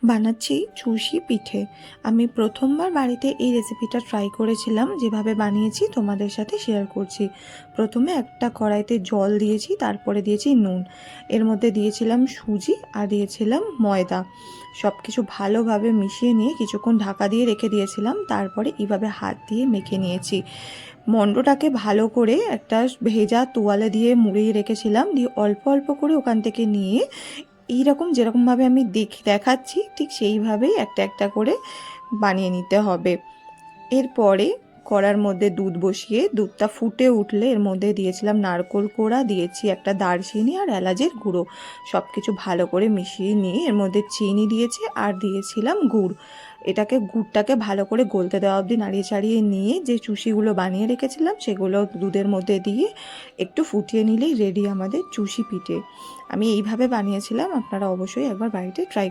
বানাচ্ছি চুষি পিঠে। আমি প্রথমবার বাড়িতে এই রেসিপিটা ট্রাই করেছিলাম, যেভাবে বানিয়েছি তোমাদের সাথে শেয়ার করছি। প্রথমে একটা কড়াইতে জল দিয়েছি, তারপরে দিয়েছি নুন, এর মধ্যে দিয়েছিলাম সুজি আর দিয়েছিলাম ময়দা। সব কিছু ভালোভাবে মিশিয়ে নিয়ে কিছুক্ষণ ঢাকা দিয়ে রেখে দিয়েছিলাম। তারপরে এইভাবে হাত দিয়ে মেখে নিয়েছি। মণ্ডটাকে ভালো করে একটা ভেজা তোয়ালে দিয়ে মুড়িয়ে রেখেছিলাম, দিয়ে অল্প অল্প করে ওখান থেকে নিয়ে এইরকম যেরকমভাবে আমি দেখাচ্ছি ঠিক সেইভাবেই একটা একটা করে বানিয়ে নিতে হবে। এরপরে কড়ার মধ্যে দুধ বসিয়ে দুধটা ফুটে উঠলে এর মধ্যে দিয়েছিলাম নারকোল কোড়া, দিয়েছি একটা দারচিনি আর এলাচের গুঁড়ো। সব কিছু ভালো করে মিশিয়ে নিয়ে এর মধ্যে চিনি দিয়েছি আর দিয়েছিলাম গুড়। গুড়টাকে ভালো করে গলতে দেওয়া অবধি নাড়িয়ে চাড়িয়ে নিয়ে যে চুষিগুলো বানিয়ে রেখেছিলাম সেগুলো দুধের মধ্যে দিয়ে একটু ফুটিয়ে নিলেই রেডি আমাদের চুষি পিঠে। আমি এইভাবে বানিয়েছিলাম, আপনারা অবশ্যই একবার বাড়িতে ট্রাই